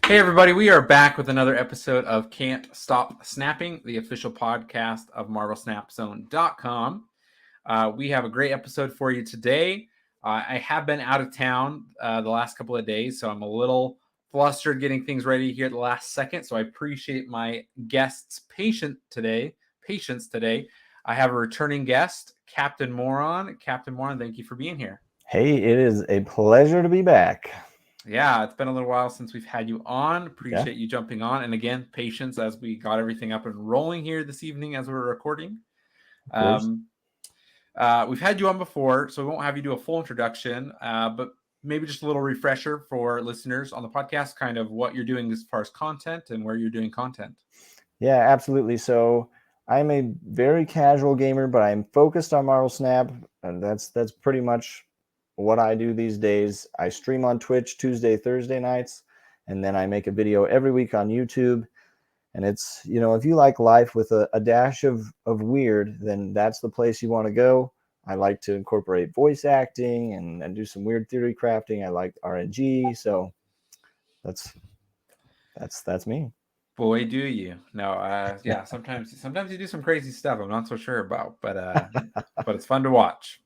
Hey everybody, we are back with another episode of Can't Stop Snapping, the official podcast of MarvelSnapZone.com. We have a great episode for you today. I have been out of town the last couple of days, so I'm a little flustered getting things ready here at the last second. So I appreciate my guests' patience today. I have a returning guest, CaptainMoron. CaptainMoron, thank you for being here. Hey, it is a pleasure to be back. Yeah, it's been a little while since we've had you on. Appreciate you jumping on. And again, patience as we got everything up and rolling here this evening as we're recording. Of course. We've had you on before, so we won't have you do a full introduction, but maybe just a little refresher for listeners on the podcast, kind of what you're doing as far as content and where you're doing content. Yeah, absolutely. So I'm a very casual gamer, but I'm focused on Marvel Snap, and that's pretty much what I do these days. I stream on Twitch Tuesday, Thursday nights, and then I make a video every week on YouTube. And it's, if you like life with a dash of weird, then that's the place you want to go. I like to incorporate voice acting and do some weird theory crafting. I like RNG, so that's me. Boy, do you. No, yeah, sometimes you do some crazy stuff I'm not so sure about, but it's fun to watch.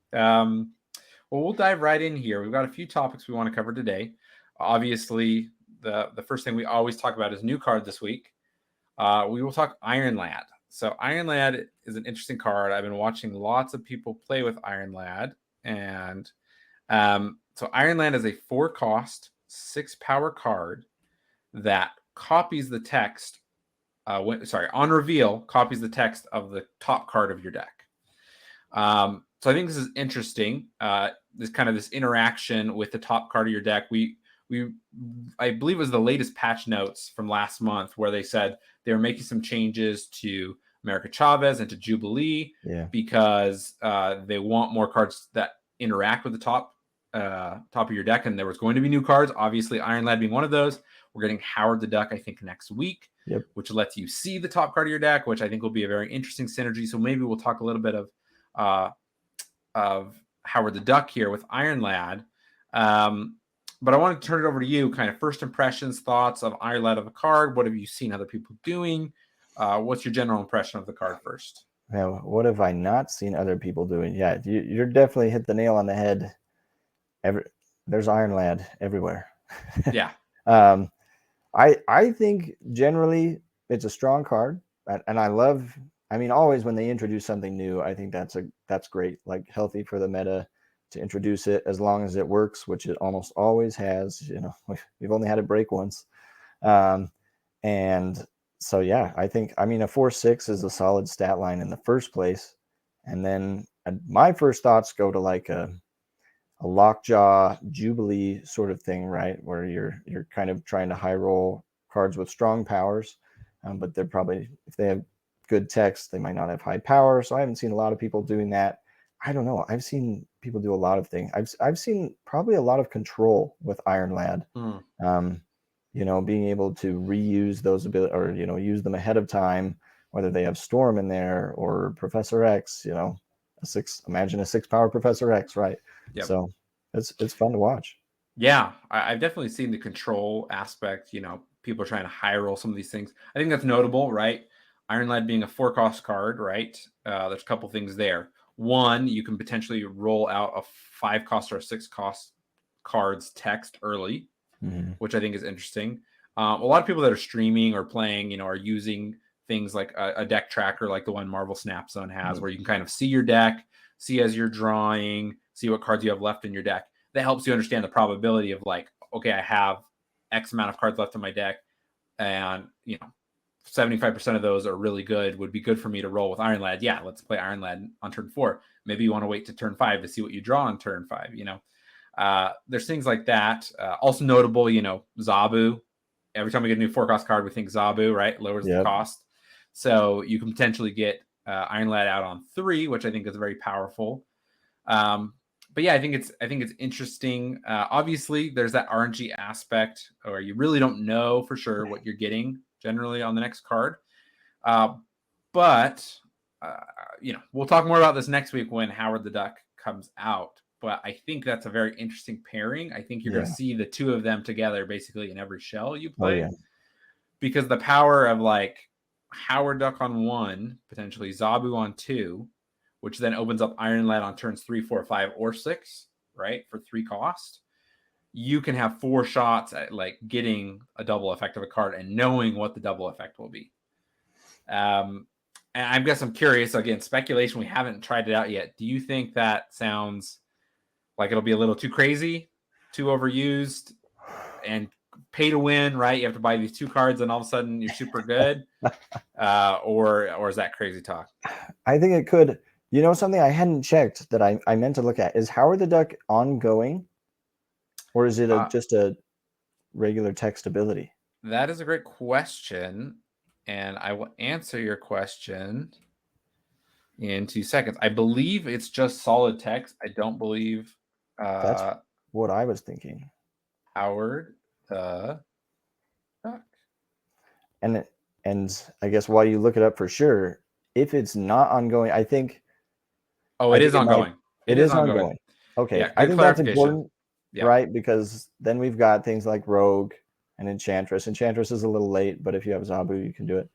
Well, we'll dive right in here. We've got a few topics we want to cover today. Obviously, the first thing we always talk about is new card this week. We will talk Iron Lad. So Iron Lad is an interesting card. I've been watching lots of people play with Iron Lad. And so Iron Lad is a 4-cost, 6-power card that copies the text. On reveal, copies the text of the top card of your deck. So I think this is interesting. This interaction with the top card of your deck. I believe it was the latest patch notes from last month where they said they were making some changes to America Chavez and to Jubilee because they want more cards that interact with the top of your deck, and there was going to be new cards. Obviously, Iron Lad being one of those. We're getting Howard the Duck, I think, next week, which lets you see the top card of your deck, which I think will be a very interesting synergy. So maybe we'll talk a little bit of Howard the Duck here with Iron Lad. But I want to turn it over to you, kind of first impressions, thoughts of Iron Lad of a card. What have you seen other people doing? What's your general impression of the card first? Now, what have I not seen other people doing? Yeah, you're definitely hit the nail on the head. There's Iron Lad everywhere. Yeah. I think generally it's a strong card, and always when they introduce something new, I think that's great, like healthy for the meta to introduce it as long as it works, which it almost always has. We've only had it break once. And so, yeah, I think, a 4/6 is a solid stat line in the first place. And then my first thoughts go to like a Lockjaw Jubilee sort of thing, right? Where you're kind of trying to high roll cards with strong powers, but they're probably, if they have good text, they might not have high power. So I haven't seen a lot of people doing that. I don't know. I've seen people do a lot of things. I've seen probably a lot of control with Iron Lad. Being able to reuse those abilities, or use them ahead of time, whether they have Storm in there or Professor X. Imagine a 6-power Professor X, right? Yep. So it's fun to watch. Yeah, I've definitely seen the control aspect. People are trying to high roll some of these things. I think that's notable, right? Iron Lad being a 4-cost card, right? There's a couple things there. One, you can potentially roll out a 5-cost or a 6-cost cards text early, which I think is interesting. A lot of people that are streaming or playing, are using things like a deck tracker like the one Marvel Snapzone has, where you can kind of see your deck, see as you're drawing, see what cards you have left in your deck. That helps you understand the probability of like, okay, I have X amount of cards left in my deck, and 75% of those are really good, would be good for me to roll with Iron Lad. Yeah, let's play Iron Lad on turn 4. Maybe you want to wait to turn 5 to see what you draw on turn 5. There's things like that. Also notable, Zabu. Every time we get a new 4-cost card, we think Zabu, right? Lowers the cost. So you can potentially get Iron Lad out on 3, which I think is very powerful. But yeah, I think it's interesting. Obviously, there's that RNG aspect where you really don't know for sure what you're getting generally on the next card. But we'll talk more about this next week when Howard the Duck comes out. but I think that's a very interesting pairing. I think you're going to Yeah. see the two of them together basically in every shell you Oh play, yeah. because the power of like Howard Duck on 1, potentially Zabu on 2, which then opens up Iron Lad on turns 3, 4, 5, or 6, right, for 3 cost. You can have 4 shots at like getting a double effect of a card and knowing what the double effect will be. And I guess I'm curious, again, speculation, we haven't tried it out yet. Do you think that sounds like it'll be a little too crazy, too overused, and pay to win, right? You have to buy these 2 cards and all of a sudden you're super good? Or is that crazy talk? I think it could. You know, something I hadn't checked that I meant to look at is Howard the Duck ongoing, or is it just a regular text ability? That is a great question, and I will answer your question in 2 seconds. I believe it's just solid text. I don't believe That's what I was thinking. Howard the Duck. And I guess while you look it up for sure, if it's not ongoing, I think. Oh, it is ongoing. It is ongoing. Okay, Yeah, I good think that's clarification. important, Yeah. right? Because then we've got things like Rogue and Enchantress. Enchantress is a little late, but if you have Zabu, you can do it.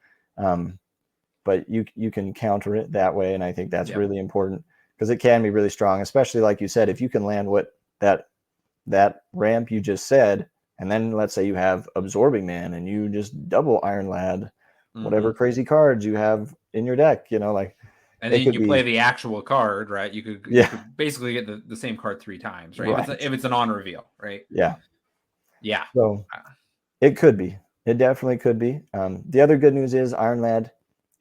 But you can counter it that way, and I think that's really important because it can be really strong, especially like you said, if you can land what that ramp you just said, and then let's say you have Absorbing Man and you just double Iron Lad, whatever crazy cards you have in your deck, you know, like. And then you play the actual card, right? You could basically get the same card 3 times, right? Right. If it's an on reveal, right? Yeah. Yeah. So it could be. It definitely could be. The other good news is Iron Lad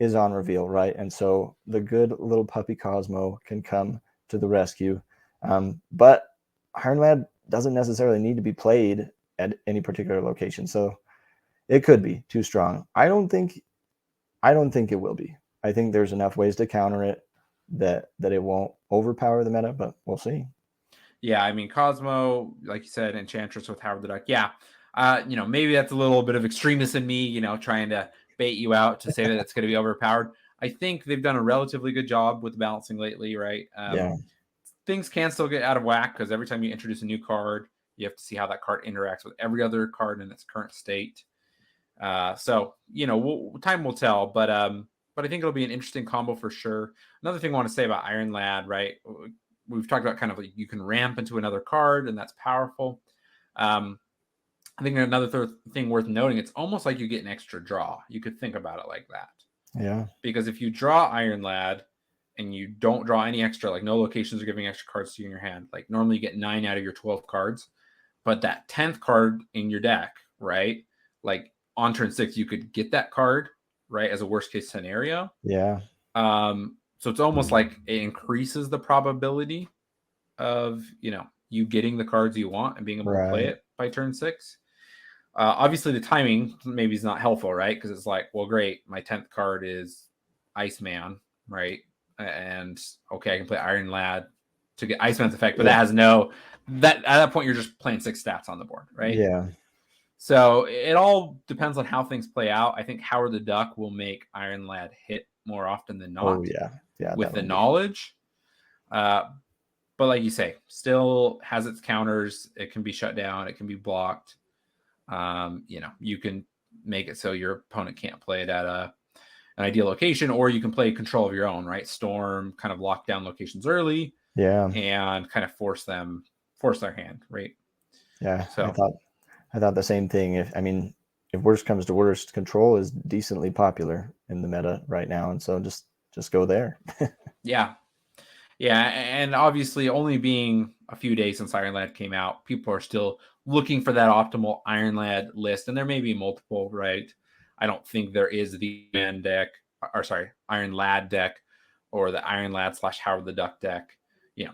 is on reveal, right? And so the good little puppy Cosmo can come to the rescue. But Iron Lad doesn't necessarily need to be played at any particular location. So it could be too strong. I don't think it will be. I think there's enough ways to counter it that it won't overpower the meta, but we'll see. Yeah, I mean, Cosmo, like you said, Enchantress with Howard the Duck. Yeah, maybe that's a little bit of extremist in me, trying to bait you out to say that it's going to be overpowered. I think they've done a relatively good job with balancing lately, right? Yeah. Things can still get out of whack because every time you introduce a new card, you have to see how that card interacts with every other card in its current state. So time will tell, but I think it'll be an interesting combo for sure. Another thing I want to say about Iron Lad, right? We've talked about kind of like you can ramp into another card, and that's powerful. I think another thing worth noting, it's almost like you get an extra draw. You could think about it like that. Yeah. Because if you draw Iron Lad and you don't draw any extra, like no locations are giving extra cards to you in your hand, like normally you get 9 out of your 12 cards, but that 10th card in your deck, right? Like on turn 6, you could get that card, right, as a worst case scenario. Yeah. So it's almost like it increases the probability of, you getting the cards you want and being able to play it by turn 6. Obviously, the timing maybe is not helpful, right? Because it's like, well, great, my 10th card is Iceman, right? And okay, I can play Iron Lad to get Iceman's effect, but that has at that point you're just playing 6 stats on the board, right? Yeah. So it all depends on how things play out. I think Howard the Duck will make Iron Lad hit more often than not. Oh yeah, yeah. With the knowledge, but like you say, still has its counters. It can be shut down. It can be blocked. You can make it so your opponent can't play it at an ideal location, or you can play control of your own, right? Storm, kind of lock down locations early, and kind of force their hand, right? Yeah. So I thought the same thing. If worst comes to worst, control is decently popular in the meta right now, and so just go there. Yeah, and obviously, only being a few days since Iron Lad came out, people are still looking for that optimal Iron Lad list, and there may be multiple, right? I don't think there is the Iron Lad deck, or the Iron Lad / Howard the Duck deck.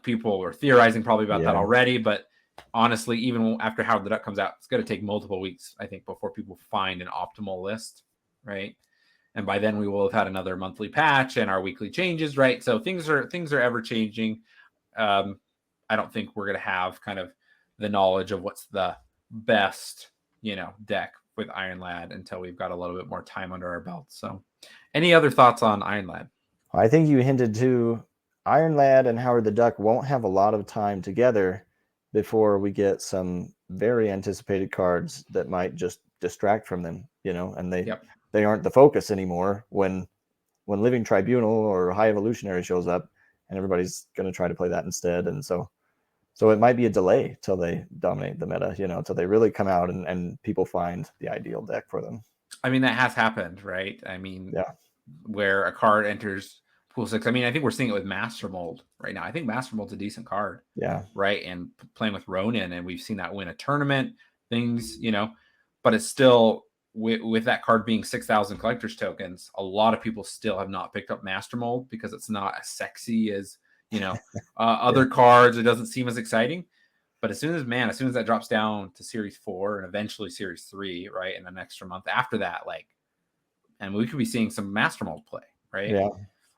People are theorizing probably about that already, but honestly, even after Howard the Duck comes out, it's going to take multiple weeks, I think, before people find an optimal list, right? And by then we will have had another monthly patch and our weekly changes, right? So things are ever changing. I don't think we're going to have kind of the knowledge of what's the best, deck with Iron Lad until we've got a little bit more time under our belt. So any other thoughts on Iron Lad? I think you hinted to Iron Lad and Howard the Duck won't have a lot of time together before we get some very anticipated cards that might just distract from them, and Yep. they aren't the focus anymore when Living Tribunal or High Evolutionary shows up, and everybody's going to try to play that instead. And so it might be a delay till they dominate the meta, till they really come out and people find the ideal deck for them. I mean, that has happened, right? I mean, Yeah. Where a card enters pool 6. I mean, I think we're seeing it with Master Mold right now. I think Master Mold's a decent card. Yeah. Right. And playing with Ronin, and we've seen that win a tournament, things, but it's still with that card being 6,000 collector's tokens, a lot of people still have not picked up Master Mold because it's not as sexy as, other cards. It doesn't seem as exciting. But as soon as that drops down to Series 4 and eventually Series 3, right, in an extra month after that, and we could be seeing some Master Mold play, right? Yeah.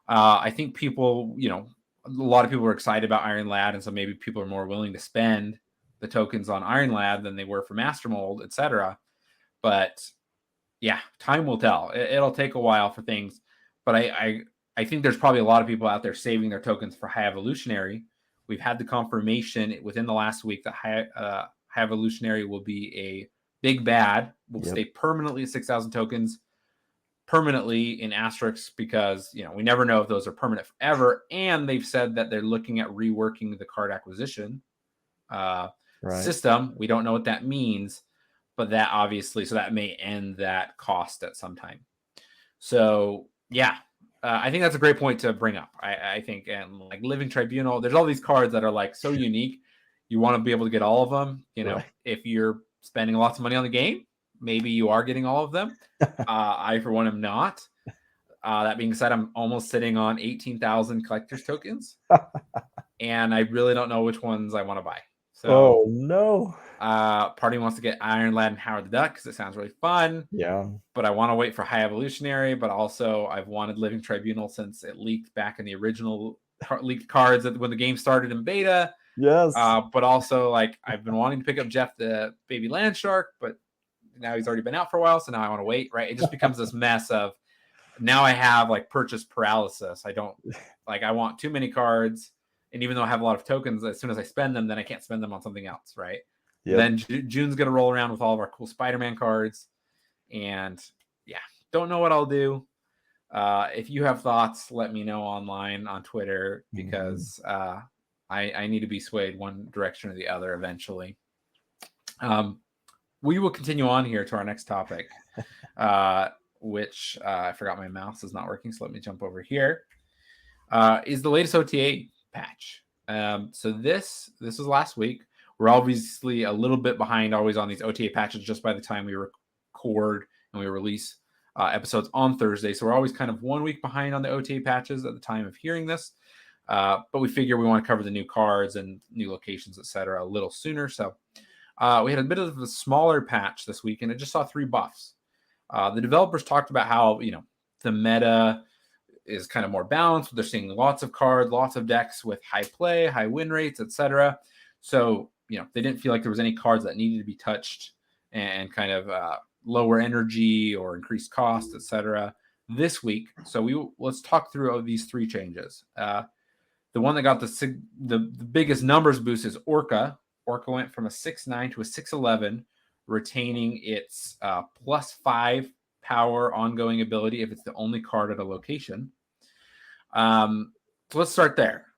I think people, a lot of people are excited about Iron Lad, and so maybe people are more willing to spend the tokens on Iron Lad than they were for Master Mold, etc. But yeah, time will tell. It'll take a while for things, but I think there's probably a lot of people out there saving their tokens for High Evolutionary. We've had the confirmation within the last week that High Evolutionary will be a big bad, will stay permanently at 6,000 tokens, permanently in asterisks, because we never know if those are permanent forever. And they've said that they're looking at reworking the card acquisition system. We don't know what that means, but that obviously, so that may end that cost at some time. So yeah, I think that's a great point to bring up. I think, and Living Tribunal, there's all these cards that are so unique. You want to be able to get all of them. If you're spending lots of money on the game, maybe you are getting all of them. I, for one, am not. That being said, I'm almost sitting on 18,000 collector's tokens, and I really don't know which ones I want to buy. So, oh no. Party wants to get Iron Lad and Howard the Duck because it sounds really fun. Yeah. But I want to wait for High Evolutionary. But also, I've wanted Living Tribunal since it leaked back in the original leaked cards when the game started in beta. Yes. But also, I've been wanting to pick up Jeff the Baby Land Shark, but now he's already been out for a while, so now I want to wait, right? It just becomes this mess of, now I have purchase paralysis. I don't I want too many cards, and even though I have a lot of tokens, as soon as I spend them, then I can't spend them on something else, right? Yep. Then June's gonna roll around with all of our cool Spider-Man cards, and yeah, don't know what I'll do. If you have thoughts, let me know online on Twitter, because I need to be swayed one direction or the other eventually. We will continue on here to our next topic, which I forgot my mouse is not working, so let me jump over here. Is the latest OTA patch. So this was last week. We're obviously a little bit behind always on these OTA patches just by the time we record and we release episodes on Thursday. So we're always kind of 1 week behind on the OTA patches at the time of hearing this. But we figure we want to cover the new cards and new locations, etc. a little sooner. So we had a bit of a smaller patch this week, and it just saw 3 buffs. The developers talked about how, the meta is kind of more balanced. They're seeing lots of cards, lots of decks with high play, high win rates, etc. So, they didn't feel like there was any cards that needed to be touched and kind of lower energy or increased cost, etc. this week. So let's talk through these 3 changes. The one that got the biggest numbers boost is Orca. Orca went from a 6/9 to a 6/11, retaining its +5 power ongoing ability if it's the only card at a location. So let's start there.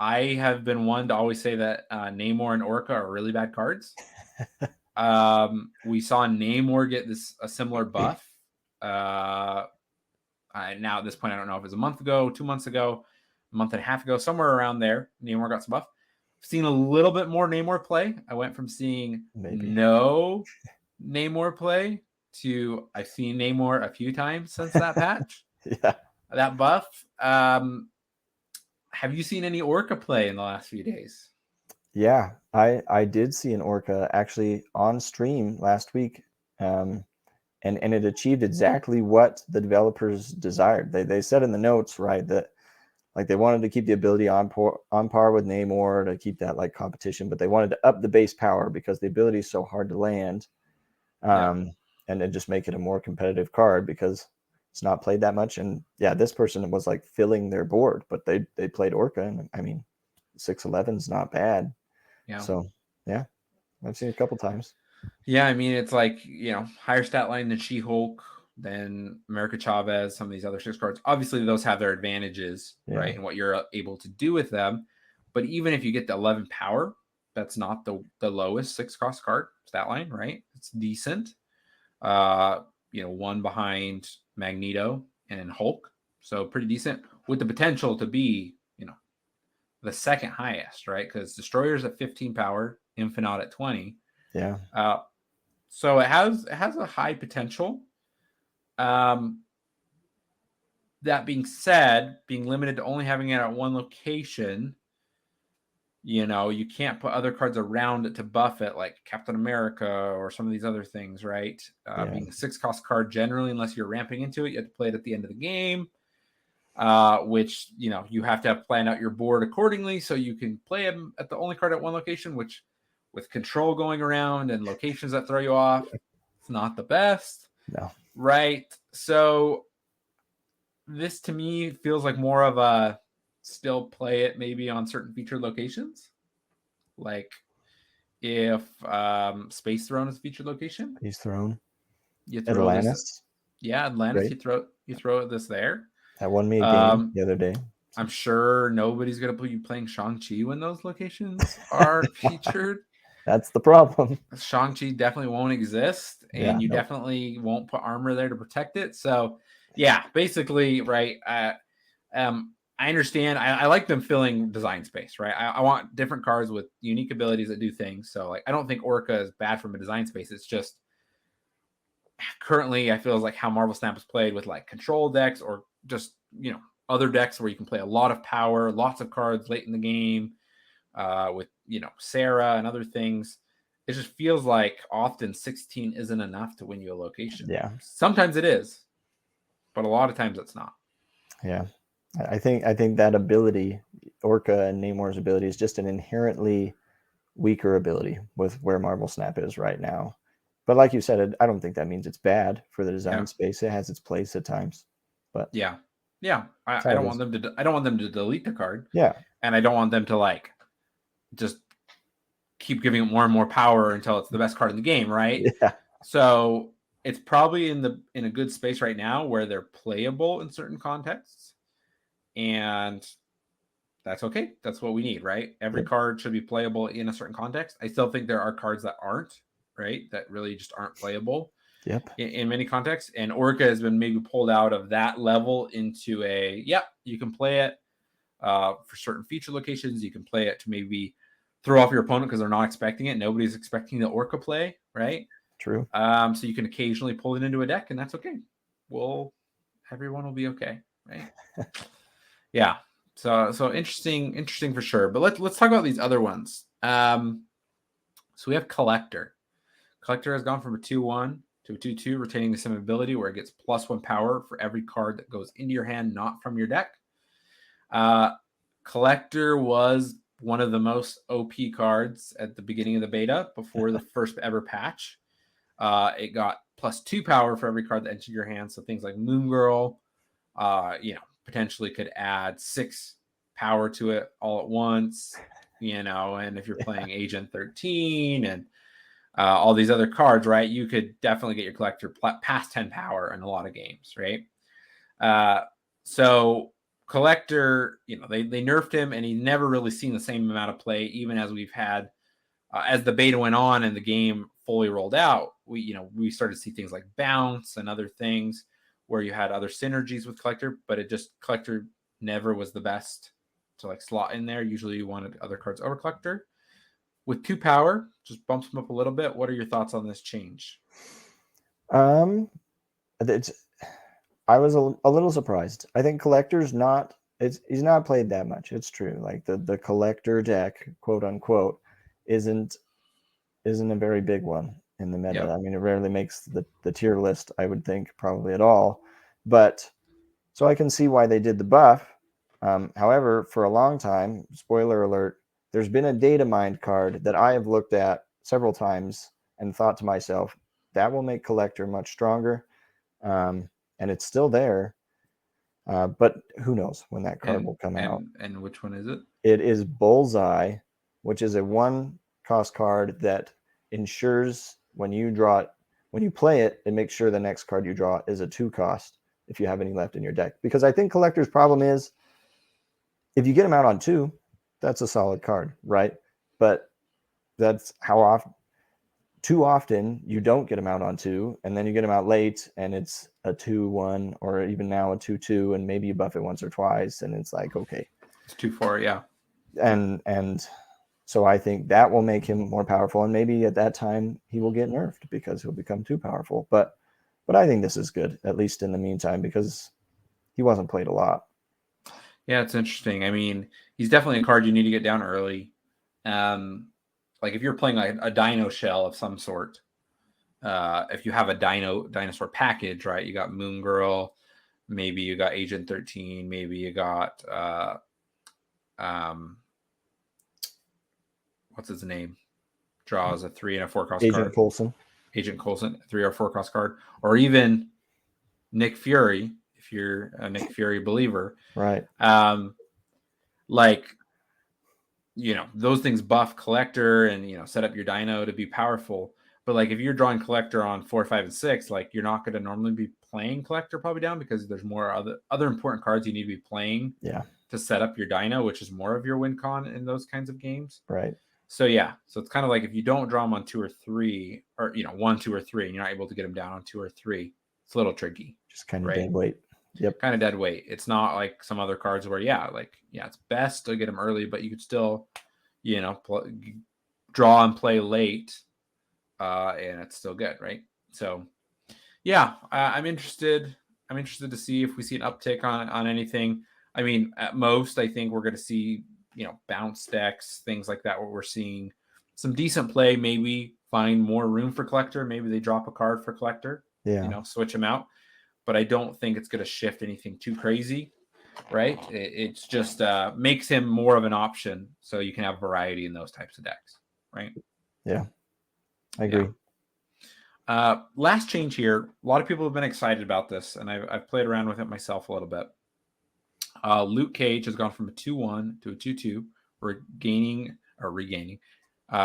I have been one to always say that Namor and Orca are really bad cards. We saw Namor get a similar buff. Now at this point, I don't know if it was a month ago, 2 months ago, a month and a half ago, somewhere around there. Namor got some buff. I've seen a little bit more Namor play. I went from seeing no Namor play to I've seen Namor a few times since that patch. That buff. Have you seen any Orca play in the last few days? Yeah, I did see an Orca actually on stream last week, and it achieved exactly what the developers desired. They said in the notes, right, that they wanted to keep the ability on par with Namor to keep that competition, but they wanted to up the base power because the ability is so hard to land, and then just make it a more competitive card, because It's not played that much. And yeah, this person was like filling their board, but they played Orca, and I mean, 611 is not bad. Yeah. So yeah, I've seen it a couple times. Yeah, I mean, it's like, higher stat line than She-Hulk, than America Chavez, some of these other 6 cards. Obviously, those have their advantages, right, and what you're able to do with them. But even if you get the 11 power, that's not the lowest 6-cost card stat line, right? It's decent. One behind Magneto and Hulk. So pretty decent, with the potential to be, the second highest, right? Because Destroyer's at 15 power, Infinite at 20. Yeah. So it has a high potential. That being said, being limited to only having it at one location, you can't put other cards around it to buff it, like Captain America or some of these other things, right? Being a 6-cost card, generally, unless you're ramping into it, you have to play it at the end of the game, which, you have to have planned out your board accordingly so you can play them at the only card at one location, which, with control going around and locations that throw you off, it's not the best. No. Right? So this, to me, feels like more of a still play it maybe on certain featured locations. Like if Space Throne is a featured location. Space Throne. You throw Atlantis. This. Yeah, Atlantis. Right. You throw this there. That won me a game the other day. I'm sure nobody's gonna put you playing Shang-Chi when those locations are featured. That's the problem. Shang-Chi definitely won't exist, and you definitely won't put armor there to protect it. So, yeah, basically, right. I understand. I like them filling design space, right? I want different cards with unique abilities that do things. So, like, I don't think Orca is bad from a design space. It's just currently I feel like how Marvel Snap is played with like control decks, or just other decks where you can play a lot of power, lots of cards late in the game, with Sarah and other things. It just feels like often 16 isn't enough to win you a location. Yeah. Sometimes it is, but a lot of times it's not. Yeah. I think that ability, Orca and Namor's ability, is just an inherently weaker ability with where Marvel Snap is right now. But like you said, I don't think that means it's bad for the design space. It has its place at times. But yeah. I don't want them to. I don't want them to delete the card. Yeah. And I don't want them to like just keep giving it more and more power until it's the best card in the game, right? Yeah. So it's probably in a good space right now where they're playable in certain contexts, and that's okay. That's what we need, right? Every card should be playable in a certain context. I still think there are cards that aren't, right? That really just aren't playable. In many contexts. And Orca has been maybe pulled out of that level into you can play it for certain feature locations. You can play it to maybe throw off your opponent because they're not expecting it. Nobody's expecting the Orca play, right? True. So you can occasionally pull it into a deck, and that's okay. Everyone will be okay, right? Yeah. So interesting for sure. But let's talk about these other ones. So we have Collector. Collector has gone from a 2/1 to a 2/2, retaining the same ability where it gets +1 power for every card that goes into your hand, not from your deck. Collector was one of the most OP cards at the beginning of the beta before the first ever patch. It got +2 power for every card that entered your hand. So things like Moon Girl, potentially could add 6 power to it all at once, and if you're playing Agent 13 and all these other cards, right, you could definitely get your Collector past 10 power in a lot of games, right? So Collector, they nerfed him, and he never really seen the same amount of play, even as we've had, as the beta went on and the game fully rolled out, we started to see things like Bounce and other things where you had other synergies with Collector, but Collector never was the best to like slot in there. Usually you wanted other cards over Collector. With 2 power, just bumps him up a little bit. What are your thoughts on this change? I was a little surprised. I think Collector's not. He's not played that much. It's true. Like the Collector deck, quote unquote, isn't a very big one in the meta. Yep. I mean, it rarely makes the tier list, I would think, probably at all. But so I can see why they did the buff. However, for a long time, spoiler alert, there's been a data mined card that I have looked at several times and thought to myself, that will make Collector much stronger. And and it's still there. But who knows when that card will come out. And which one is it? It is Bullseye, which is a 1-cost card that ensures when you play it, it makes sure the next card you draw is a 2-cost if you have any left in your deck. Because I think Collector's problem is if you get them out on 2, that's a solid card, right? But that's too often you don't get them out on 2, and then you get them out late and it's a 2-1 or even now a 2-2, and maybe you buff it once or twice and it's like, okay. It's 2-4, yeah. And so I think that will make him more powerful, and maybe at that time he will get nerfed because he'll become too powerful. But I think this is good, at least in the meantime, because he wasn't played a lot. Yeah, it's interesting. I mean, he's definitely a card you need to get down early. Like if you're playing like a dino shell of some sort, if you have a dinosaur package, right? You got Moon Girl, maybe you got Agent 13, maybe you got what's his name? Draws a 3 and a 4-cost card. Agent Coulson, 3 or 4-cost card, or even Nick Fury, if you're a Nick Fury believer, right? Like, you know, those things buff Collector and, you know, set up your dino to be powerful. But like if you're drawing Collector on 4, 5, and 6, like you're not going to normally be playing Collector probably down because there's more other important cards you need to be playing to set up your dino, which is more of your win con in those kinds of games. Right. So yeah, so it's kind of like if you don't draw them on 2 or 3, or, you know, 1, 2, or 3, and you're not able to get them down on 2 or 3, it's a little tricky. Just kind of dead weight. Yep. Kind of dead weight. It's not like some other cards where, it's best to get them early, but you could still, you know, draw and play late, and it's still good, right? So, yeah, I'm interested. I'm interested to see if we see an uptick on anything. I mean, at most, I think we're going to see, you know, bounce decks, things like that, where we're seeing some decent play. Maybe find more room for Collector. Maybe they drop a card for Collector. Yeah. You know, switch them out. But I don't think it's going to shift anything too crazy, right? It's just makes him more of an option, so you can have variety in those types of decks, right? Yeah, I agree. Yeah. Last change here. A lot of people have been excited about this, and I've played around with it myself a little bit. Luke Cage has gone from a 2-1 to a 2-2,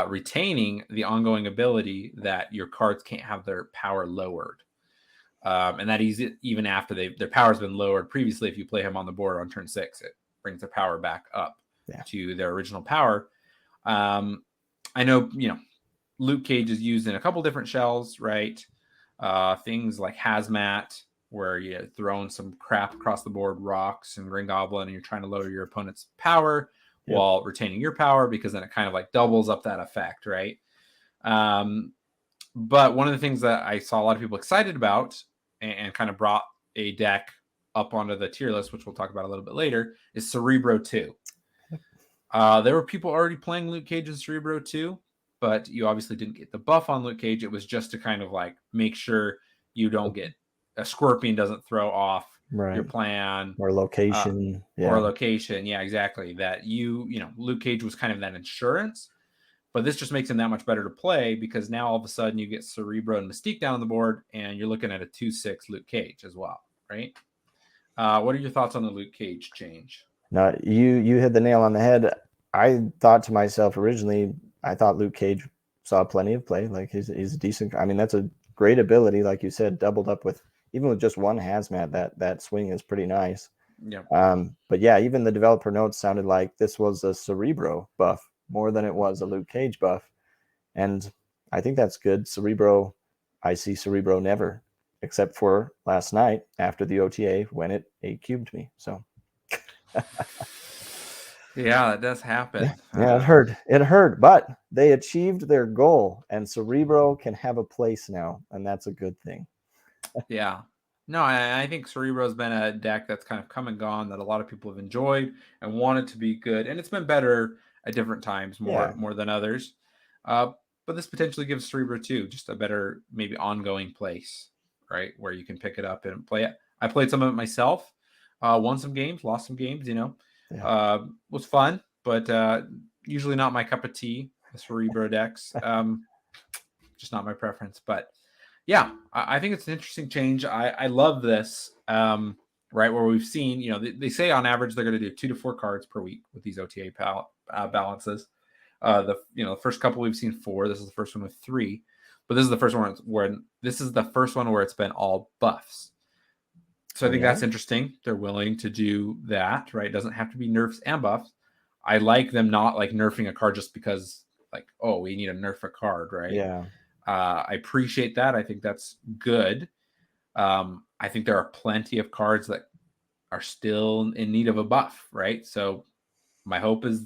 retaining the ongoing ability that your cards can't have their power lowered. And that is even after their power's been lowered previously. If you play him on the board on turn 6, it brings their power back up to their original power. I know, you know, Luke Cage is used in a couple different shells, right? Things like Hazmat, where you're throwing some crap across the board, rocks and Green Goblin, and you're trying to lower your opponent's power while retaining your power, because then it kind of like doubles up that effect, right? But one of the things that I saw a lot of people excited about and kind of brought a deck up onto the tier list, which we'll talk about a little bit later, is Cerebro 2. There were people already playing Luke Cage and Cerebro 2, but you obviously didn't get the buff on Luke Cage. It was just to kind of like make sure you don't get a Scorpion doesn't throw off your plan or location. Or location. Yeah, exactly. That you know, Luke Cage was kind of that insurance. But this just makes him that much better to play, because now all of a sudden you get Cerebro and Mystique down on the board, and you're looking at a 2-6 Luke Cage as well, right? What are your thoughts on the Luke Cage change? No, you hit the nail on the head. I thought to myself originally, I thought Luke Cage saw plenty of play. Like he's a decent. I mean, that's a great ability, like you said, doubled up with even with just one Hazmat. That swing is pretty nice. Yeah. But yeah, even the developer notes sounded like this was a Cerebro buff more than it was a Luke Cage buff. And I think that's good. Cerebro, I see Cerebro never, except for last night after the OTA when it 8-cubed me. So yeah, that does happen. Yeah, it hurt, but they achieved their goal, and Cerebro can have a place now, and that's a good thing. Yeah. No, I think Cerebro's been a deck that's kind of come and gone, that a lot of people have enjoyed and wanted to be good, and it's been better at different times, more than others. But this potentially gives Cerebro 2 just a better, maybe ongoing place, right, where you can pick it up and play it. I played some of it myself, won some games, lost some games, you know. Was fun, but usually not my cup of tea, the Cerebro decks. Just not my preference. But Yeah, I think it's an interesting change. I love this. Right, where we've seen, they say on average they're going to do 2 to 4 cards per week with these OTA balances. The first couple we've seen 4. This is the first one with 3, but this is the first one where it's been all buffs. So I think that's interesting. They're willing to do that, right? It doesn't have to be nerfs and buffs. I like them not like nerfing a card just because, like, oh, we need to nerf a card, right? Yeah. I appreciate that. I think that's good. I think there are plenty of cards that are still in need of a buff, right? So my hope is,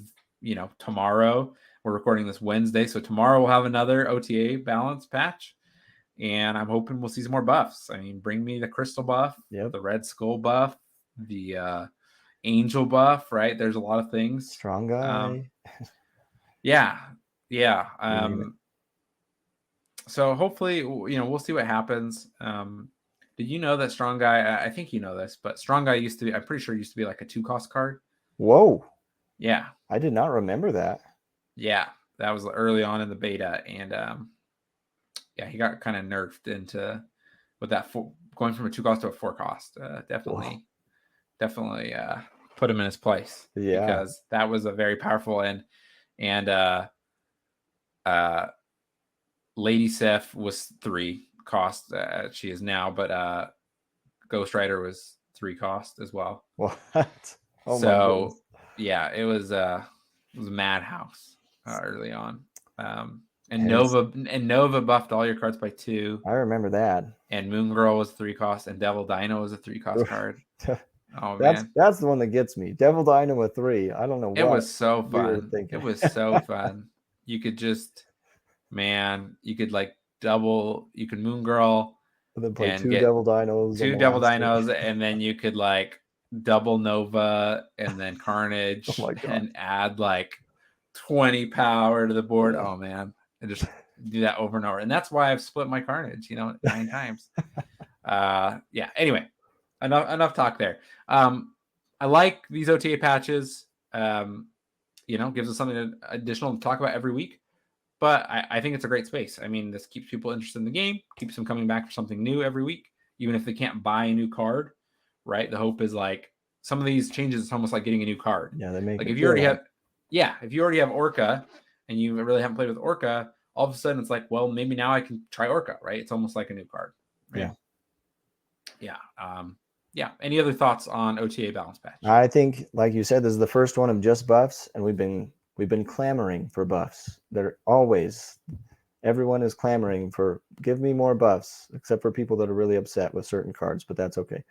tomorrow, we're recording this Wednesday, so tomorrow we'll have another OTA balance patch, and I'm hoping we'll see some more buffs. I mean, bring me the crystal buff, the red skull buff, the angel buff, right? There's a lot of things. Strong guy. Yeah. So hopefully, we'll see what happens. Did you know that Strong Guy, I think you know this, but Strong Guy I'm pretty sure used to be like a 2-cost card. Whoa. Yeah. I did not remember that. Yeah. That was early on in the beta. And he got kind of nerfed into with that going from a 2-cost to a 4-cost. Definitely put him in his place. Yeah. Because that was a very powerful and Lady Sif was 3 cost. She is now, but Ghost Rider was 3 cost as well. What? Oh, so yeah, it was a madhouse early on. And Nova buffed all your cards by 2. I remember that. And Moon Girl was 3 cost, and Devil Dino was a 3-cost card. Oh man, that's the one that gets me. Devil Dino with 3. I don't know. It was so fun. It was so fun. You could just, you could like double. You could Moon Girl, and then play 2 Devil Dinos. 2 Devil Dinos, and then you could like double Nova and then Carnage, and add like 20 power to the board. Oh man, and just do that over and over. And that's why I've split my Carnage, 9 times. Anyway, enough talk there. I like these OTA patches. Gives us something additional to talk about every week. But I think it's a great space. I mean, this keeps people interested in the game, keeps them coming back for something new every week, even if they can't buy a new card, right? The hope is like some of these changes, it's almost like getting a new card. Yeah, they make like if you already have Orca and you really haven't played with Orca, all of a sudden it's like, well, maybe now I can try Orca, right? It's almost like a new card. Right? Yeah. Any other thoughts on OTA balance patch? I think, like you said, this is the first one of just buffs, and we've been clamoring for buffs. Everyone is clamoring for, give me more buffs, except for people that are really upset with certain cards, but that's okay.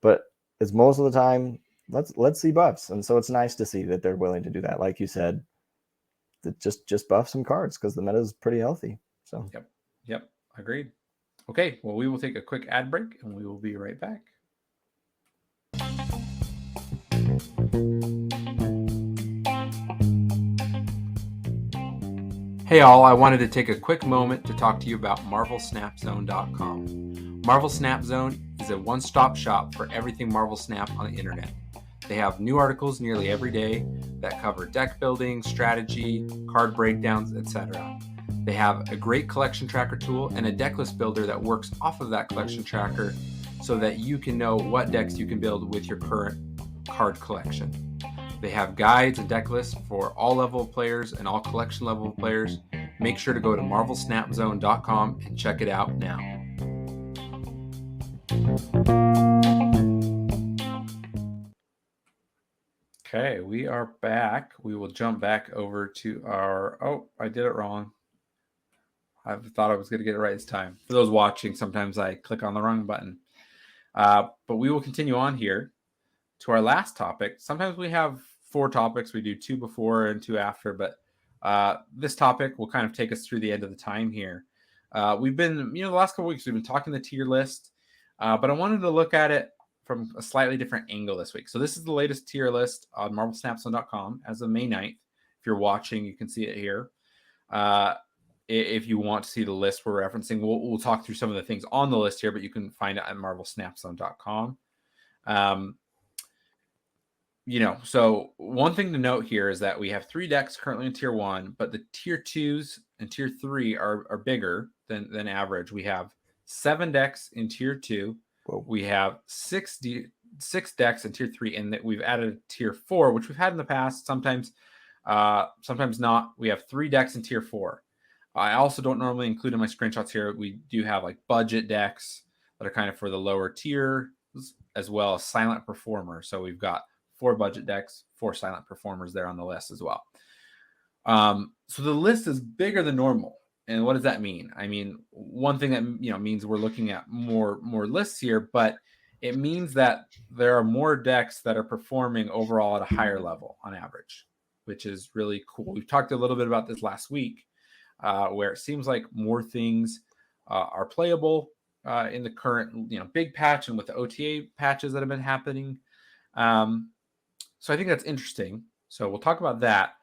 But it's most of the time, let's see buffs. And so it's nice to see that they're willing to do that. Like you said, that just buff some cards because the meta is pretty healthy. So Yep. Agreed. Okay, well, we will take a quick ad break and we will be right back. Hey all, I wanted to take a quick moment to talk to you about MarvelSnapZone.com. Marvel Snap Zone is a one-stop shop for everything Marvel Snap on the internet. They have new articles nearly every day that cover deck building, strategy, card breakdowns, etc. They have a great collection tracker tool and a deck list builder that works off of that collection tracker so that you can know what decks you can build with your current card collection. They have guides and deck lists for all level of players and all collection level of players. Make sure to go to MarvelSnapZone.com and check it out now. Okay, we are back. We will jump back over to our... Oh, I did it wrong. I thought I was going to get it right this time. For those watching, sometimes I click on the wrong button. But we will continue on here to our last topic. Sometimes we have 4 topics. We do 2 before and 2 after, but this topic will kind of take us through the end of the time here. We've been, the last couple weeks, we've been talking the tier list, but I wanted to look at it from a slightly different angle this week. So this is the latest tier list on MarvelSnapZone.com as of May 9th. If you're watching, you can see it here. If you want to see the list we're referencing, we'll talk through some of the things on the list here, but you can find it at MarvelSnapZone.com. So one thing to note here is that we have 3 decks currently in tier 1, but the tier 2s and tier 3 are bigger than average. We have 7 decks in tier 2. Whoa. We have 6 decks in tier 3, and that we've added tier 4, which we've had in the past. Sometimes not. We have 3 decks in tier 4. I also don't normally include in my screenshots here. We do have like budget decks that are kind of for the lower tier, as well as silent performers. So we've got 4 budget decks, 4 silent performers there on the list as well. So the list is bigger than normal. And what does that mean? I mean, one thing that means we're looking at more lists here, but it means that there are more decks that are performing overall at a higher level on average, which is really cool. We've talked a little bit about this last week, where it seems like more things are playable in the current big patch and with the OTA patches that have been happening. So I think that's interesting. So we'll talk about that.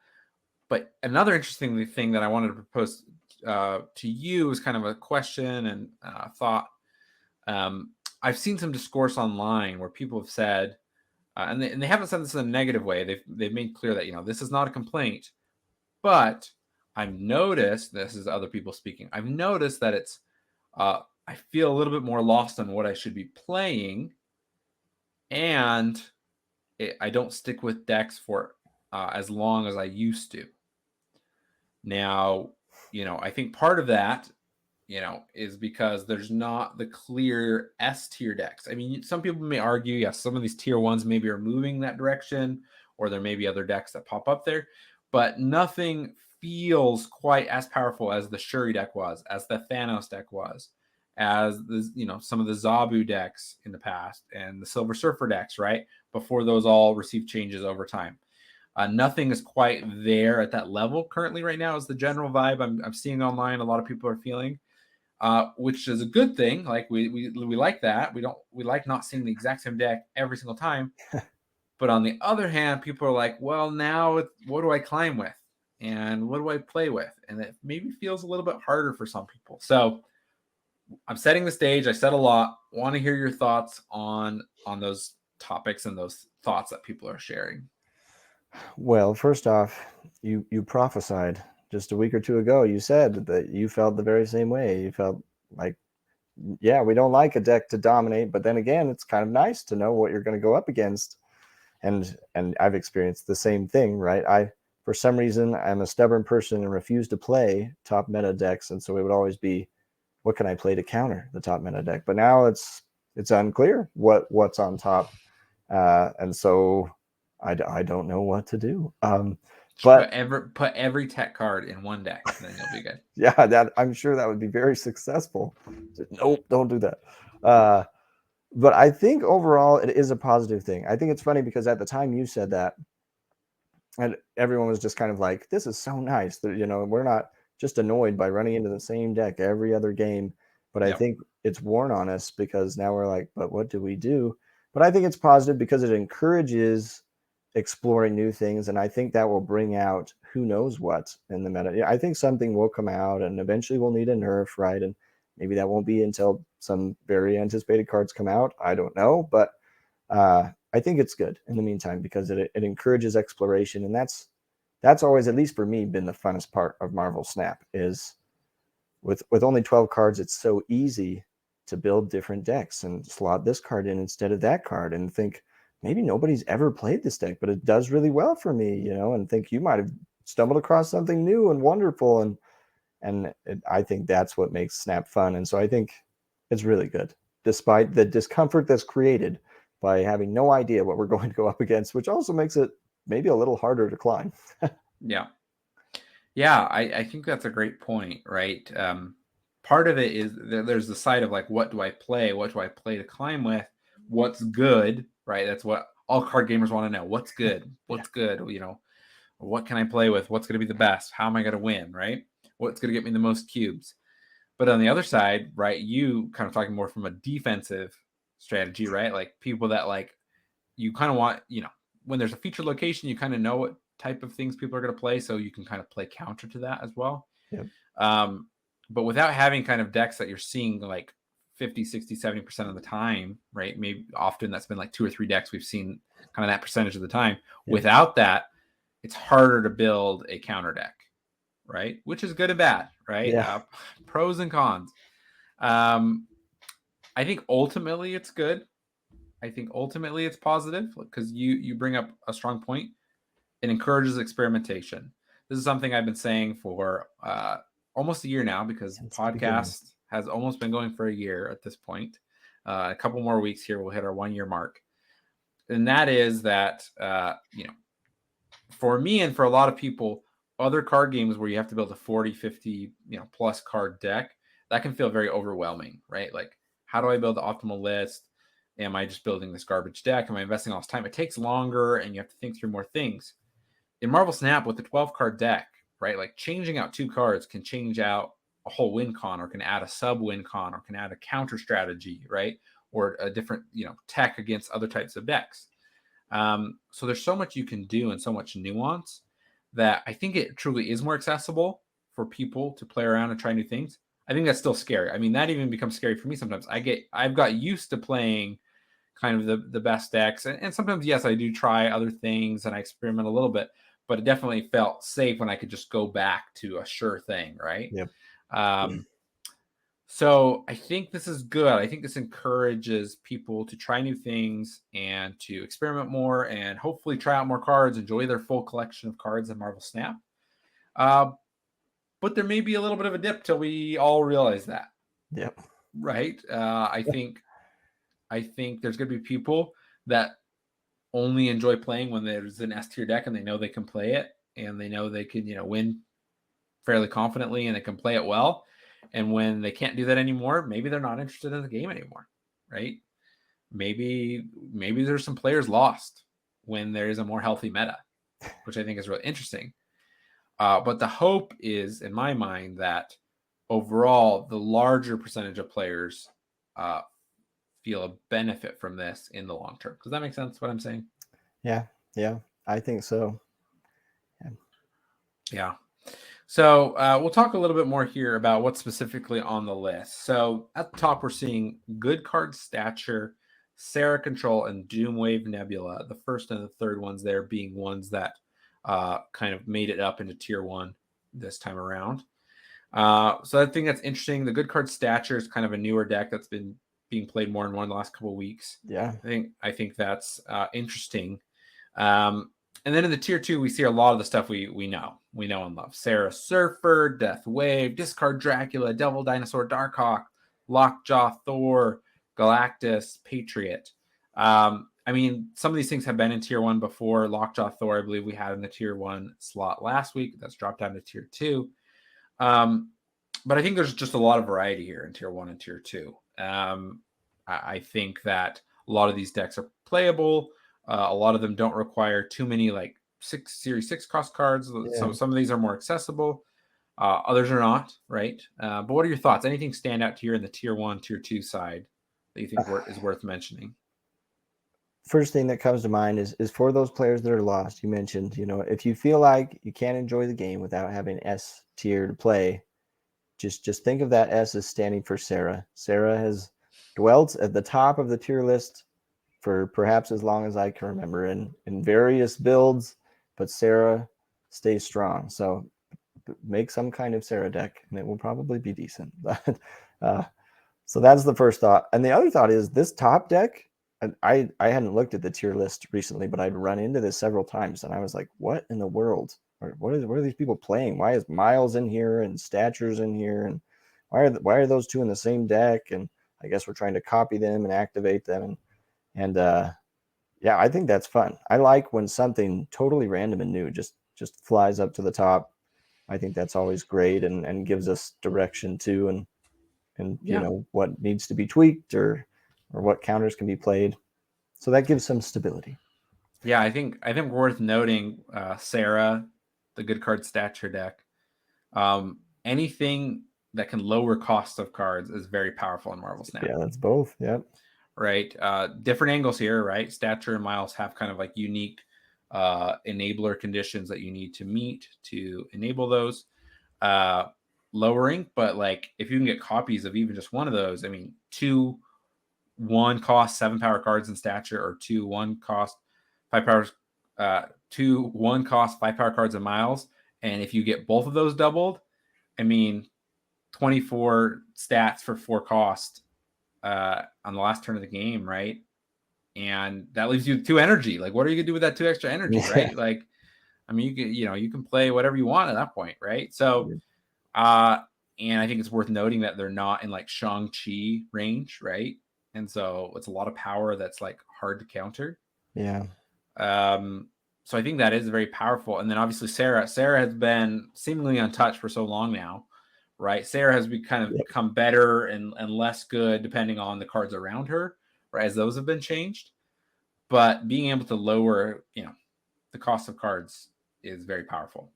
But another interesting thing that I wanted to propose to you is kind of a question and thought. I've seen some discourse online where people have said, and they haven't said this in a negative way. They've made clear that this is not a complaint, but I've noticed, this is other people speaking, I've noticed that it's I feel a little bit more lost on what I should be playing, and I don't stick with decks for as long as I used to. Now, I think part of that, is because there's not the clear S tier decks. I mean, some people may argue, yes, some of these tier 1s maybe are moving that direction, or there may be other decks that pop up there, but nothing feels quite as powerful as the Shuri deck was, as the Thanos deck was, as the some of the Zabu decks in the past, and the Silver Surfer decks, right? Before those all received changes over time. Nothing is quite there at that level currently right now is the general vibe I'm seeing online. A lot of people are feeling, which is a good thing. Like we like that. We like not seeing the exact same deck every single time. But on the other hand, people are like, well, now what do I climb with? And what do I play with? And it maybe feels a little bit harder for some people. So I'm setting the stage. I said a lot. Want to hear your thoughts on those topics and those thoughts that people are sharing. Well, first off, you prophesied just a week or two ago. You said that you felt the very same way. You felt like, yeah, we don't like a deck to dominate, but then again, it's kind of nice to know what you're going to go up against. And I've experienced the same thing, right? For some reason, I'm a stubborn person and refuse to play top meta decks, and so it would always be, what can I play to counter the top meta deck? But now it's unclear what's on top, and so I don't know what to do. But put every tech card in one deck, and then you'll be good. Yeah, that I'm sure that would be very successful. Nope, don't do that. But I think overall it is a positive thing. I think it's funny because at the time you said that, and everyone was just kind of like, this is so nice that we're not just annoyed by running into the same deck every other game. But I think it's worn on us because now we're like, but what do we do? But I think it's positive because it encourages exploring new things, and I think that will bring out who knows what in the meta. I think something will come out, and eventually we'll need a nerf, right? And maybe that won't be until some very anticipated cards come out. I don't know, but I think it's good in the meantime because it encourages exploration, and that's always, at least for me, been the funnest part of Marvel Snap. Is with only 12 cards, it's so easy to build different decks and slot this card in instead of that card, and think, maybe nobody's ever played this deck, but it does really well for me, and think you might have stumbled across something new and wonderful. And I think that's what makes Snap fun. And so I think it's really good, despite the discomfort that's created by having no idea what we're going to go up against, which also makes it maybe a little harder to climb. Yeah, I think that's a great point, right? Part of it is there's the side of like, what do I play? What do I play to climb with? What's good, right? That's what all card gamers want to know. What's good? What's good? What can I play with? What's going to be the best? How am I going to win, right? What's going to get me the most cubes? But on the other side, right, you kind of talking more from a defensive strategy, right? Like people that like, you kind of want, when there's a featured location, you kind of know what type of things people are going to play, so you can kind of play counter to that as well. Yep. But without having kind of decks that you're seeing like 50, 60, 70% of the time, right? Maybe often that's been like 2 or 3 decks we've seen kind of that percentage of the time. Yep. Without that, it's harder to build a counter deck, right? Which is good and bad, right? Yeah. Pros and cons. I think ultimately it's good. I think ultimately it's positive because you bring up a strong point. It encourages experimentation. This is something I've been saying for almost a year now because Since the beginning. podcast has almost been going for a year at this point. A couple more weeks here, we'll hit our 1 year mark. And that is that, for me and for a lot of people, other card games where you have to build a 40, 50, plus card deck, that can feel very overwhelming, right? Like, how do I build the optimal list? Am I just building this garbage deck? Am I investing all this time? It takes longer and you have to think through more things. In Marvel Snap with the 12 card deck, right? Like changing out 2 cards can change out a whole win con, or can add a sub win con, or can add a counter strategy, right? Or a different, tech against other types of decks. So there's so much you can do and so much nuance that I think it truly is more accessible for people to play around and try new things. I think that's still scary. I mean, that even becomes scary for me sometimes. I've got used to playing kind of the best decks, and sometimes, yes, I do try other things and I experiment a little bit, but it definitely felt safe when I could just go back to a sure thing, right? Yep. So I think this is good. I think this encourages people to try new things and to experiment more and hopefully try out more cards, enjoy their full collection of cards in Marvel Snap. But there may be a little bit of a dip till we all realize that. Yep. Right. I think there's going to be people that only enjoy playing when there's an S tier deck and they know they can play it and they know they can, win fairly confidently and they can play it well. And when they can't do that anymore, maybe they're not interested in the game anymore, right? Maybe there's some players lost when there is a more healthy meta, which I think is really interesting. But the hope is, in my mind, that overall, the larger percentage of players feel a benefit from this in the long term. Does that make sense, what I'm saying? Yeah, I think so. Yeah. So we'll talk a little bit more here about what's specifically on the list. So at the top, we're seeing Good Card Stature, Sarah Control, and Doomwave Nebula. The first and the third ones there being ones that kind of made it up into tier 1 this time around. So I think that's interesting. The Good Card Stature is kind of a newer deck that's been being played more and more in the last couple of weeks. Yeah. I think that's interesting. And then in the tier 2, we see a lot of the stuff we know and love. Sarah Surfer, Death Wave, Discard Dracula, Devil Dinosaur, Darkhawk, Lockjaw Thor, Galactus, Patriot. I mean, some of these things have been in tier 1 before. Lockjaw Thor, I believe we had in the tier 1 slot last week. That's dropped down to tier 2. But I think there's just a lot of variety here in tier 1 and tier 2. I think that a lot of these decks are playable. A lot of them don't require too many like Series 6 cost cards. Yeah. So some of these are more accessible. Others are not, right? But what are your thoughts? Anything stand out to you in the tier 1, tier 2 side that you think is worth mentioning? First thing that comes to mind is for those players that are lost. You mentioned, if you feel like you can't enjoy the game without having S tier to play, just think of that S as standing for Sarah. Sarah has dwelt at the top of the tier list for perhaps as long as I can remember in various builds, but Sarah stays strong. So make some kind of Sarah deck and it will probably be decent. So that's the first thought. And the other thought is this top deck, I hadn't looked at the tier list recently, but I'd run into this several times and I was like, what in the world? What are these people playing? Why is Miles in here and Stature's in here? And why are those two in the same deck? And I guess we're trying to copy them and activate them. And yeah, I think that's fun. I like when something totally random and new just flies up to the top. I think that's always great and gives us direction too, and Yeah. what needs to be tweaked or what counters can be played. So that gives some stability. Yeah, I think worth noting, Sarah, the Good Card Stature deck. Anything that can lower cost of cards is very powerful in Marvel Snap. Yeah, that's both. Yep. Right. Different angles here, right? Stature and Miles have kind of like unique enabler conditions that you need to meet to enable those lowering. But like if you can get copies of even just one of those, I mean, 2/1 cost 7 power cards in Stature, or 2/1 cost 5 powers, 2/1 cost 5 power cards in Miles. And if you get both of those doubled, I mean, 24 stats for 4 cost on the last turn of the game, right? And that leaves you with 2 energy. Like, what are you gonna do with that 2 extra energy, Yeah. right? Like, I mean, you can play whatever you want at that point, right? So, and I think it's worth noting that they're not in like Shang-Chi range, right? And so it's a lot of power that's like hard to counter. Yeah. So I think that is very powerful. And then obviously Sarah has been seemingly untouched for so long now, right? Sarah has become better and less good depending on the cards around her, right? As those have been changed. But being able to lower, the cost of cards is very powerful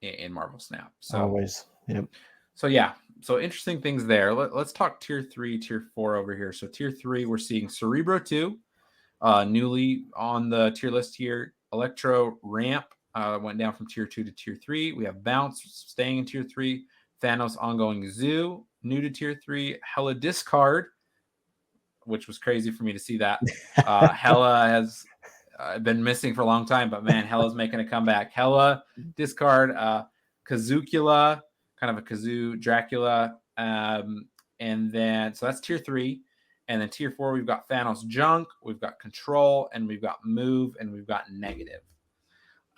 in Marvel Snap. So Always. Yep. So yeah, so interesting things there. Let's talk tier 3, tier 4 over here. So tier 3, we're seeing Cerebro 2, newly on the tier list here. Electro Ramp went down from tier 2 to tier 3. We have Bounce staying in tier 3. Thanos Ongoing Zoo, new to tier 3. Hella Discard, which was crazy for me to see that. Hella has been missing for a long time, but man, Hella's making a comeback. Hella Discard, Kazookula, kind of a Kazoo Dracula. And then, so that's tier 3. And then tier 4, we've got Thanos Junk, we've got Control, and we've got Move, and we've got Negative.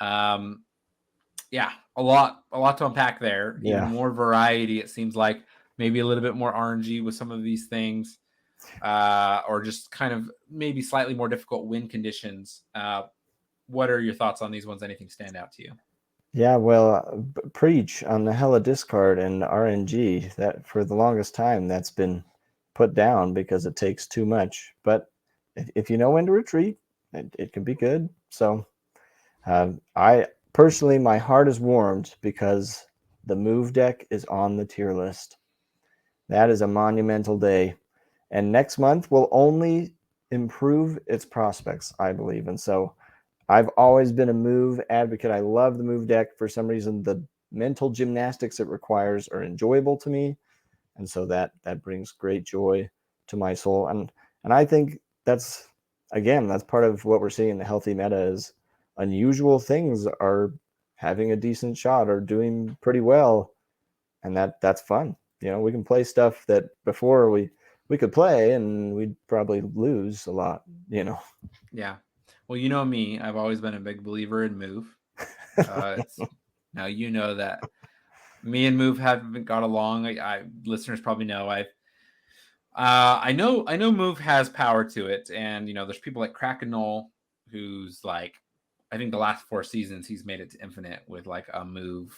Yeah, a lot to unpack there. Yeah. Even more variety, it seems like. Maybe a little bit more RNG with some of these things. Or just kind of maybe slightly more difficult win conditions. What are your thoughts on these ones? Anything stand out to you? Yeah, well, preach on the Hella Discard and RNG. That for the longest time, that's been put down because it takes too much. But if you know when to retreat, it can be good. So I personally, my heart is warmed because the Move deck is on the tier list. That is a monumental day. And next month will only improve its prospects, I believe. And so I've always been a Move advocate. I love the Move deck. For some reason, the mental gymnastics it requires are enjoyable to me. And so that brings great joy to my soul. And I think that's part of what we're seeing in the healthy meta is unusual things are having a decent shot or doing pretty well. And that's fun. We can play stuff that before we could play and we'd probably lose a lot, Yeah. Well, you know me, I've always been a big believer in Move. Now you know that me and Move haven't got along. Listeners probably know I know Move has power to it, and there's people like Krakenol who's like, I think the last 4 seasons he's made it to Infinite with like a Move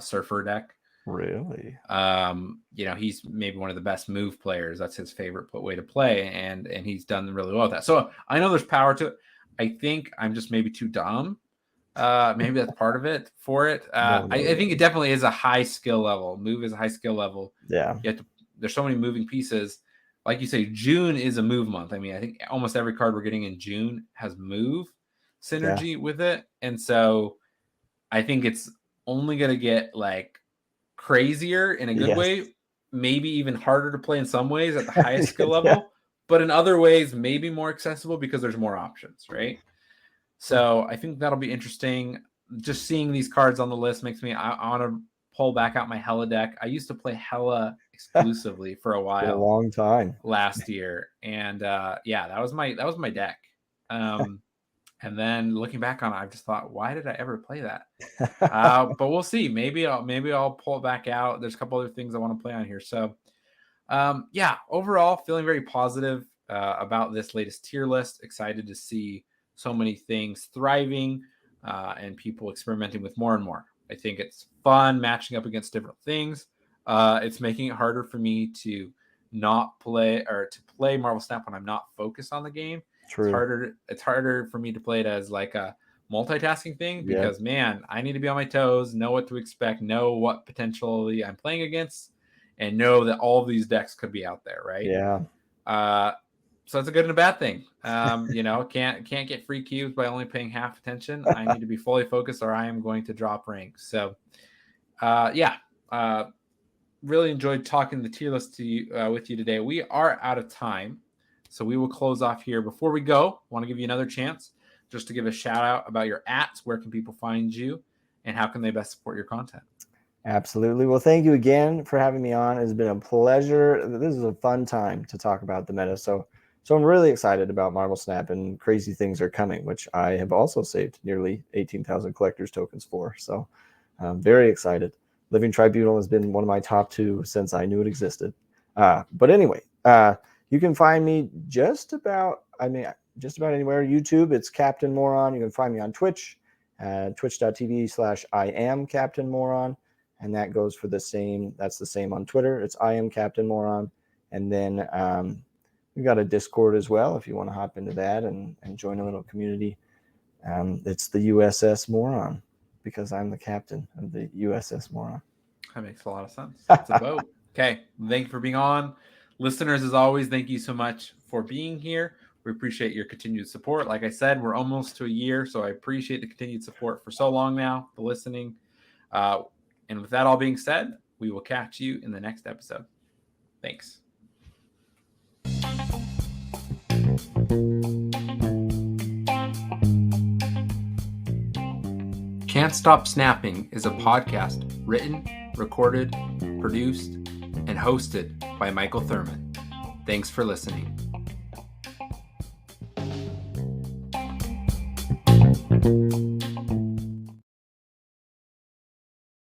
Surfer deck. Really? He's maybe one of the best Move players. That's his favorite way to play, and he's done really well with that. So I know there's power to it. I think I'm just maybe too dumb. Maybe that's part of it for it. I think it definitely is a high skill level. Move is a high skill level. Yeah. There's so many moving pieces. Like you say, June is a Move month. I mean, I think almost every card we're getting in June has Move synergy with it. And so I think it's only going to get like crazier in a good way, maybe even harder to play in some ways at the highest skill level, but in other ways, maybe more accessible because there's more options, right? So I think that'll be interesting. Just seeing these cards on the list makes me, I want to pull back out my Hella deck. I used to play Hella exclusively for a while, for a long time last year. And that was my deck. And then looking back on it, I've just thought, why did I ever play that? But we'll see. Maybe I'll pull it back out. There's a couple other things I want to play on here. So overall, feeling very positive about this latest tier list. Excited to see so many things thriving and people experimenting with more and more. I think it's fun matching up against different things. It's making it harder for me to not play or to play Marvel Snap when I'm not focused on the game. True. It's harder for me to play it as like a multitasking thing because man, I need to be on my toes, know what to expect, know what potentially I'm playing against, and know that all of these decks could be out there, right? Yeah. So it's a good and a bad thing. Can't get free cubes by only paying half attention. I need to be fully focused or I am going to drop ranks. So really enjoyed talking the tier list with you today. We are out of time, so we will close off here. Before we go, I want to give you another chance just to give a shout out about your @. Where can people find you and how can they best support your content? Absolutely. Well, thank you again for having me on. It's been a pleasure. This is a fun time to talk about the meta. So I'm really excited about Marble Snap, and crazy things are coming, which I have also saved nearly 18,000 collector's tokens for. So I'm very excited. Living Tribunal has been one of my top 2 since I knew it existed. But anyway, you can find me just about anywhere. YouTube, it's CaptainMoron. You can find me on Twitch, twitch.tv/IamCaptainMoron. And that goes for the same. That's the same on Twitter. It's I am CaptainMoron. And then we've got a Discord as well if you want to hop into that and join a little community. It's the USS Moron, because I'm the captain of the USS Moron. That makes a lot of sense. It's a boat. Okay. Thank you for being on. Listeners, as always, thank you so much for being here. We appreciate your continued support. Like I said, we're almost to a year, so I appreciate the continued support for so long now, the listening. And with that all being said, we will catch you in the next episode. Thanks. Can't Stop Snapping is a podcast written, recorded, produced, and hosted by Michael Thurman. Thanks for listening.